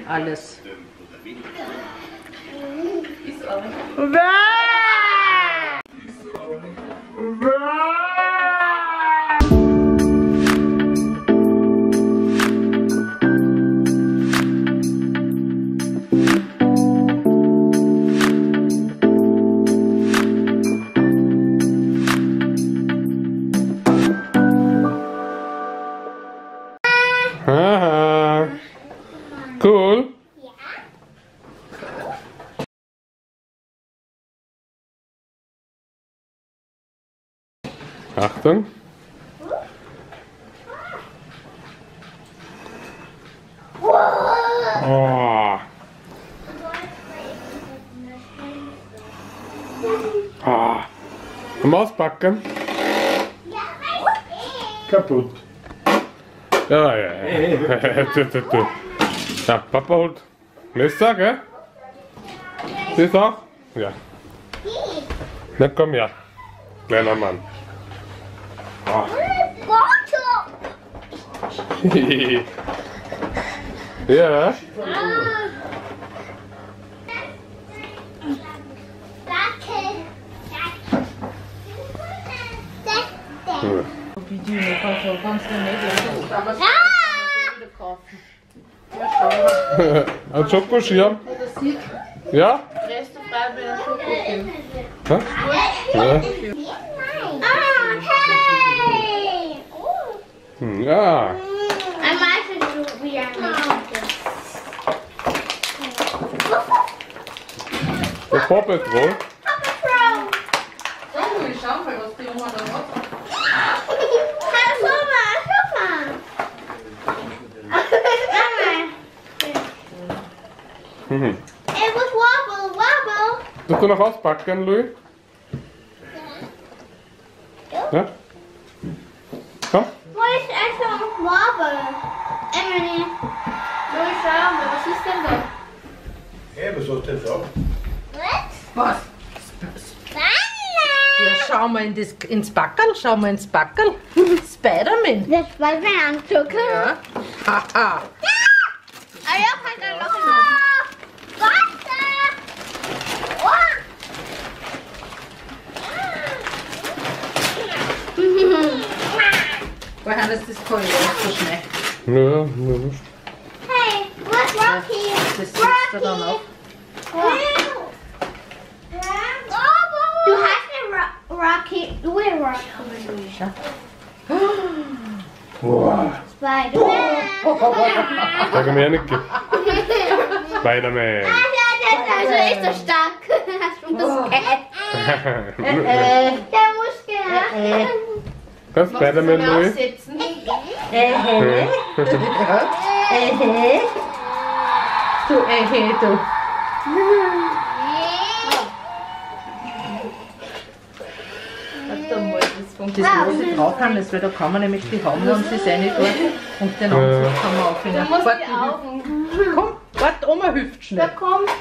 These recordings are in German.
alles. Haha. Cool. Achtung. Oh. Ah. Zum Auspacken. Kaputt. Ja, ja. Du. Ja, Papa holt Messer, gell? Das auch? Ja. Na komm her, kleiner Mann. Oh. Ja. Wie die nicht so ganz nicht. Ein Schokoschirm? Ja? Reste frei bei der Schokoschirm. Hä? Ja. Ja. Der Paw Patrol. Schau mal, was die Oma da hat. Mhm. It was wobble, wobble. Willst du noch auspacken, Louis? Ja? Komm. Wo ist erstmal wobble? Emily. Louis, schau mal, was ist denn da? Hey, was hast du denn gesagt? Was? Ja, schau mal ins Backerl, schau mal ins Backerl. Spider-Man. Das war mein Anzug. Ja. Haha. Ah ja, kann er noch Wasser! Woher ist das kalt? So schnell. Ja, ja. Hey, what's Rocky? Das sitzt da dann auch. Du hast eine Rocky. Du willst Rocky. Wow. Spider-Man. Sag mir ja nicht. Spider-Man. Also ist er stark. Hast du Muskel? Der Muskel. Das Spider-Man, Louis? Aufsetzen. Du, du. Warte mal, das muss ich drauf haben, weil da kann man nämlich die Haube und sie rein tun und den Anzug kann man aufhängen. Komm, warte, Oma hilft schnell.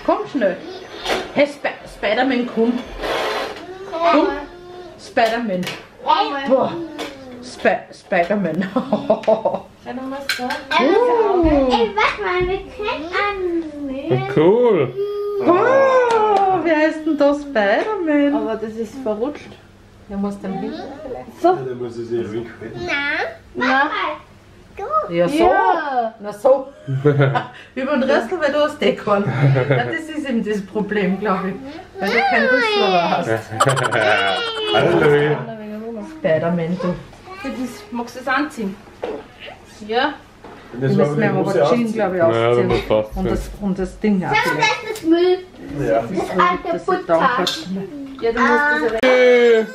Komm schnell. Hey, Spider-Man, komm. Komm, Spider-Man. Boah, Spider-Man. Warte mal, wir können anmühen. Cool. Oh, wie heißt denn das Spider-Man? Aber das ist verrutscht. Der muss dann hinten vielleicht. Ja, dann muss ich sich rückwenden. Na? Ja, so. Na so. Über den Rüssel, weil du hast eh keinen. Ja, das ist eben das Problem, glaube ich. Weil du keinen Rüssel hast. Hallo, Louis. Spider-Man, du. Magst du das anziehen? Ja. Das Die müssen wir muss aber ich Jeans, glaube ich, Ja, das ausziehen. passt. Und das Ding auch Das vielleicht. ist das Müll. Ja. Das alte Das ist Butter. ja, du musst das Hey.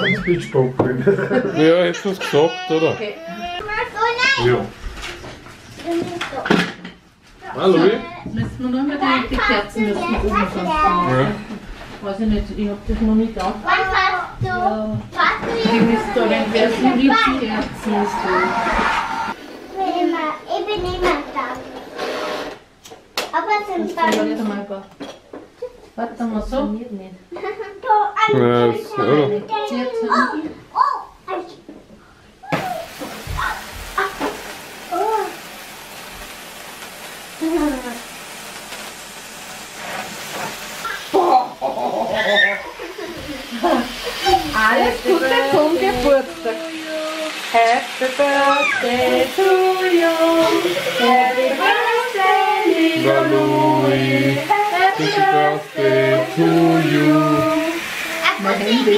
Jetzt bin ich spannend. Ja, hättest du es gesagt, oder? Okay. Ja. Hallo, Louis. Müssen wir noch mal die Kerzen müssen wir oben sonst machen. Ja. Weiß ich nicht, ich hab das noch nicht da. Was hast du? Was Die du müssen da irgendwer so Riesenkerzen ist da. Ich bin immer da. Aber es sind Das dann ist mal da. Warte mal so. Ja, das, oder? Alles Gute zum Geburtstag. Happy Birthday to you. Happy Birthday, lieber Louis. Happy birthday to you. Mein Handy.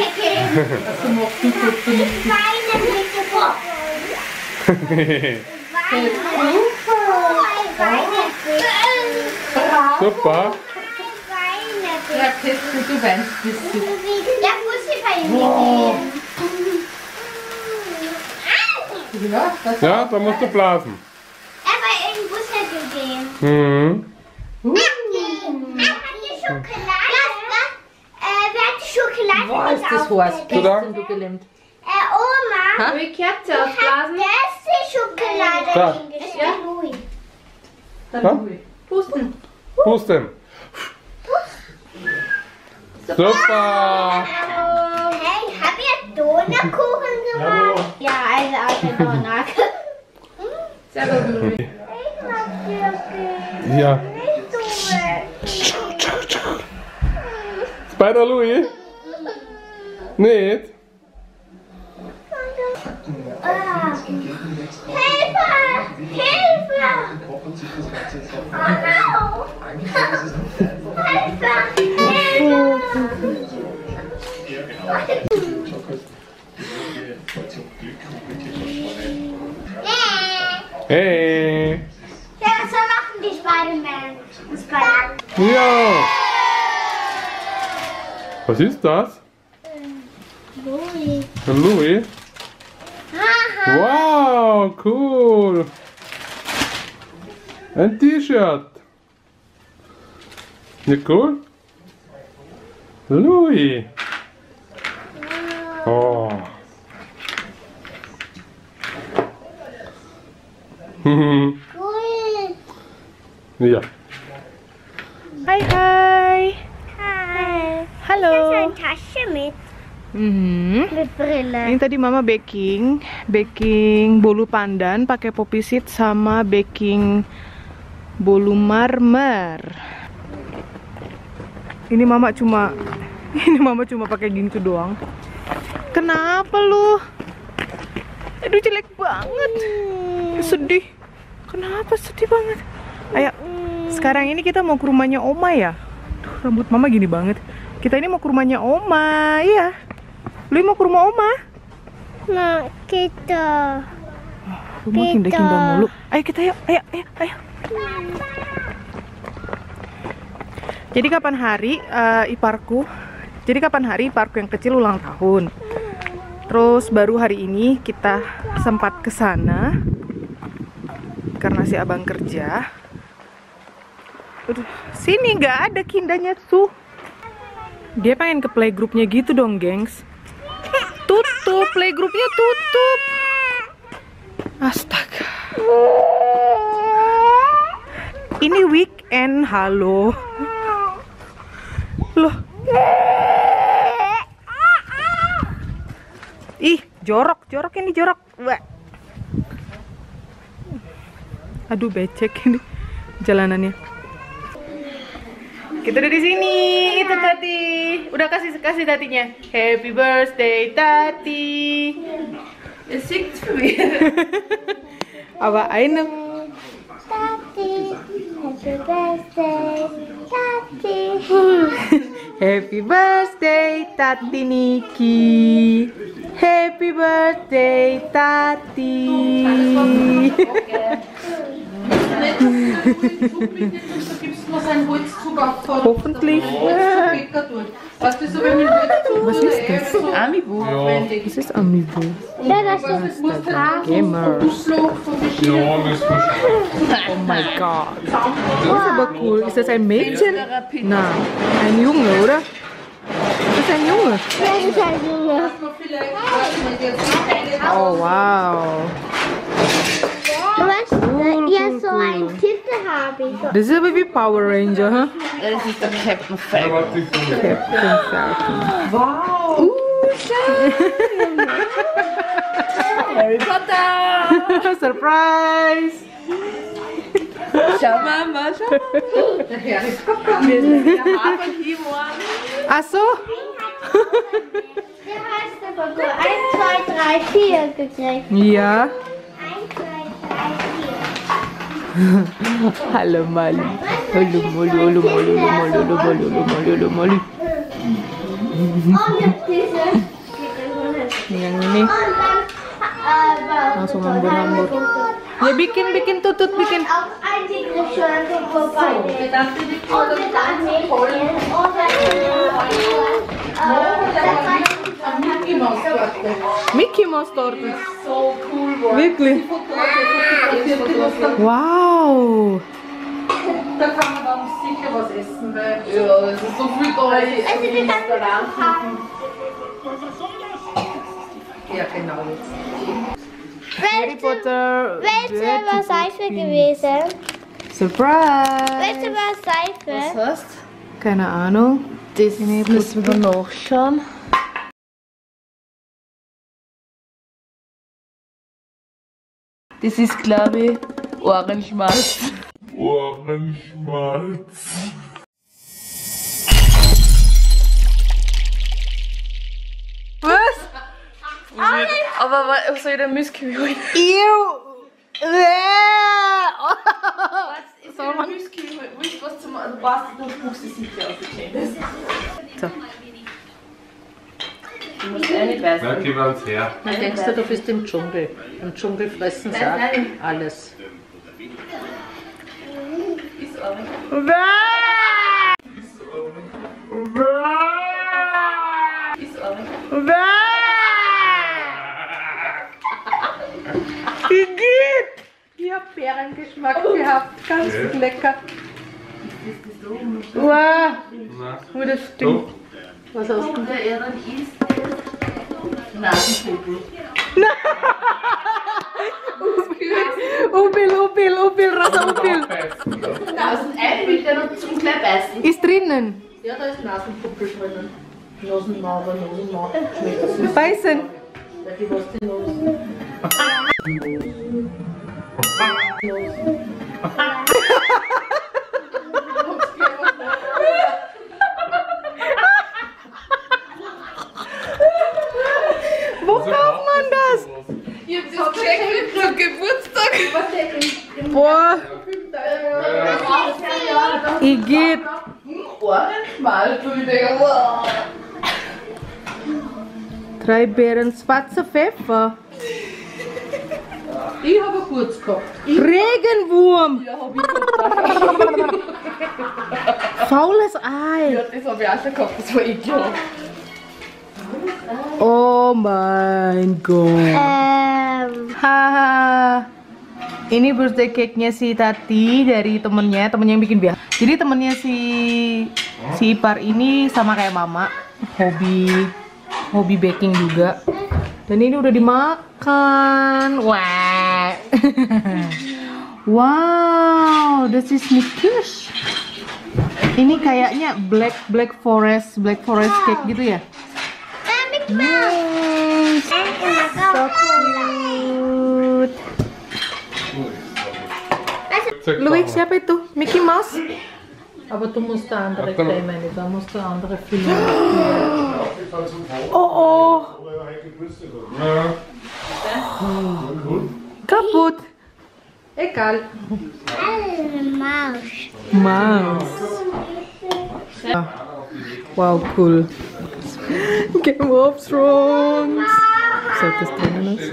Also macht ein Foto nicht. Super. Ja, Christi, du weinst ein bisschen. Ja, muss ich bei ihm Ja, das Ja, da musst du blasen. Aber in den Bus gegeben. Mhm. Wer hat die Schokolade? Wer hat die Schokolade? Boah, ist das heiß. Bist denn du gelähmt? Oma. Ha? Will ich Kerze Hat ausblasen? das die Schokolade Da. hingestellt? Ja. Louis. Dann Ja? Louis. Pusten. Pusten. Super. Hey, hab ihr Donnerkuchen gemacht? Ja, also aus der Donner. Sehr gut, Louis. Ich mag dir Ja. nicht so weg. Spider Louis? Nicht? Hilfe! Hilfe! Oh no! Hilfe! Hey. Ja, so machen die Spider-Man. Ja. Was ist das? Louis. Ein Louis? Haha. Wow, cool. Ein T-Shirt. Nicht cool? Louis. Oh. Cool. Ja. Hi, hi. Hi. Hallo. Ich habe eine Tasche mit Brille. Ini tadi mama baking bolu pandan pakai poppy seed sama baking bolu marmer. Ini mama cuma pakai gitu doang. Kenapa lu? Aduh jelek banget. Sedih. Kenapa sedih banget? Ayo, sekarang ini kita mau ke rumahnya Oma ya. Duh, rambut mama gini banget. Kita ini mau ke rumahnya Oma, iya. Lu mau ke rumah Oma? Nah, kita. Lu mau kinda-kinda mulu. Ayo kita yuk, ayo. Jadi kapan hari iparku yang kecil ulang tahun. Terus baru hari ini kita sempat ke sana karena si abang kerja. Sini nggak ada kindanya tuh. Dia pengen ke playgroupnya gitu dong, gengs. Tutup, playgroupnya tutup. Astaga. Ini weekend, halo. Loh. Ih, jorok ini jorok. Wah. Aduh, becek ini jalanannya. Kita udah di sini, itu Tati. Udah kasih Tatinya. Happy birthday Tati. Es singt für mich. Aber eine. Tati. Happy birthday. Tati. Happy birthday Tati Niki. Happy birthday Tati. Hoffentlich. Was ist das? Amiibo. Was ist Amiibo? Ja, das ist Gamer. Ja, müssen wir schauen. Oh mein Gott. Das ist aber cool. Ist das ein Mädchen? Nein, ein Junge, oder? Das ist ein Junge. das ist ein Junge. Oh wow. Was? Cool, Ja, cool, so cool. ein Titel habe ich. Das ist aber wie Power Ranger, hä? Das ist der Captain Ja, Falcon. warte, ich komme. Captain Falcon. Wow. Harry Potter. Surprise! Schau Mama, schau Mama. Der Herr ist gegangen. Wir sind wieder haben hier morgen. Ach so? Der heißt aber so 1, 2, 3, 4 gekriegt. Ja. 1, 2, 3, 4. Hallo Mali. Hallo Mali, hallo Mali, hallo Mali, hallo Mali, hallo Mali, hallo Mali. Und jetzt diese. Yang ini Und dann langsung hambur-hambur. Ya bikin tutut bikin. auch ein Begriff schon vorbei. Wir dachten, die Und dann nicht. Und am Mickey Mouse Torte. Mickey Mouse Torte. So cool war. Wirklich? Wow. Da kann man dann sicher was essen, weil ja, es ist so viel da. also die ganzen Farben. Ja, genau jetzt. Harry Potter. Welche war Seife gewesen? Surprise. Welche war Seife? heißt? Keine Ahnung. Das müssen wir nachschauen. Das ist, glaube ich, Ohrenschmalz. Ohrenschmalz. Was? Aber was soll ich denn Müsli holen? Ew. Soll man Müsli holen? Willst du was zum... Also passt, du spuckst es sicher aus. So. Du musst nicht beißen. Na, gib uns her. Dann denkst du, du bist im Dschungel. Im Dschungel fressen sie auch alles. Ist auch nicht. Ist auch nicht. Ich hab Beerengeschmack gehabt, ganz lecker. Wow, Na, wie das stinkt. Was hast du da eher dann isst? Nasenpopel. Upil, rosa Upil. Nasenei will der noch zum gleich beißen. Ist drinnen. Ja, da ist Nasenpopel drinnen. Nasenmauer, Nasenmauer. Schmeckt süß. Beißen. Weil die was die Nase. Wo kauft man das? Ich hab das geschenkt zum Geburtstag. Boah, ich geht. Ohrenschmalz, du Digga. 3 Beeren, schwarzer Pfeffer. Ich habe kurz gehabt. Regenwurm. Ja, hab ich gehabt. Faules Ei. Ja, das habe ich auch schon gehabt, das war ekelhaft. Oh mein Gott. Haha. Ini birthday cake-nya si Tati dari temennya yang bikin biasa. Jadi temennya si Ipar ini sama kayak Mama, hobi baking juga. Dan ini udah dimakan. Wah. Wow, this is Mickey's. Ini kayaknya black forest cake gitu ya. Nice. So cute. Louis, siapa itu? Mickey Mouse? Aber du musst da andere Creme, da musst du andere Filme. Oh. Ja. Kaputt. Egal. Mouse. Wow, cool. Game of Thrones. So, das drinnen ist.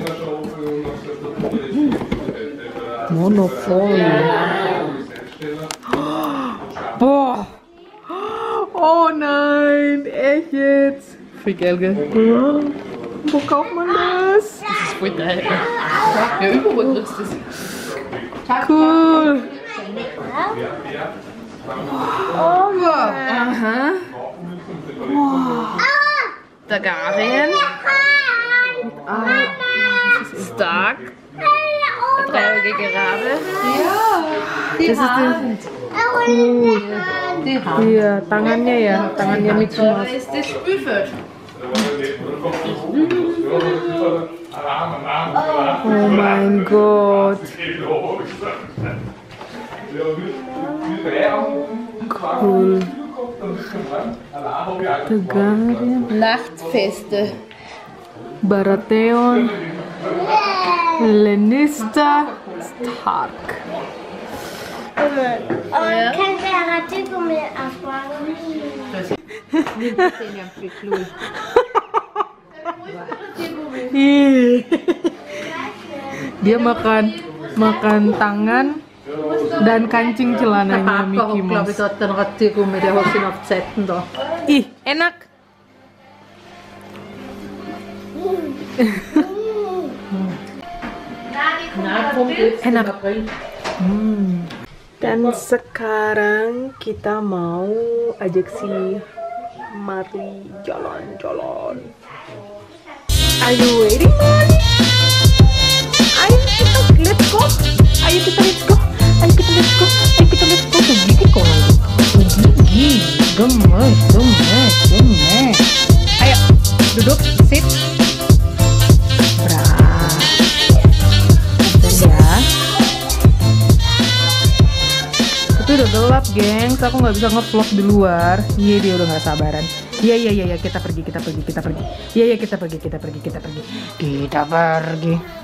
Monopoly. Boah. Oh nein, echt jetzt. Viel Geld, gell? Wo kauft man das? Das ist voll geil. Ja, überall kriegst du das. Cool. Aha. Targaryen. Stark. Der dreieugige Rabe. Ja. Die Das ist Hand. Cool. Die Hand. Iya, tangannya Mickey Da Mouse. ist das Spielfeld. Oh mein Gott. Cool. Tegaria. Nachtfeste. Baratheon. Lannister. Stark. Und kann der Radiergummi aufmachen? Dia makan tangan dan kancing celananya Mickey Mouse. Ich glaube, den Radiergummi, der hat ihn auf die Seiten da. Ih, enak. Enak. Dan sekarang kita mau ajak si Mari jalan-jalan. Are you waiting, Mari? Ayo kita let's go. Ayo kita let's go. Ayo kita let's go. Ayo kita let's go. Tuh gigi kok nanti. Gigi. Gemes. Ayo duduk, sit. Udah gelap, gengs. Aku nggak bisa nge-vlog di luar. Iya, dia udah nggak sabaran. Iya, kita pergi. Iya, kita pergi. Kita pergi.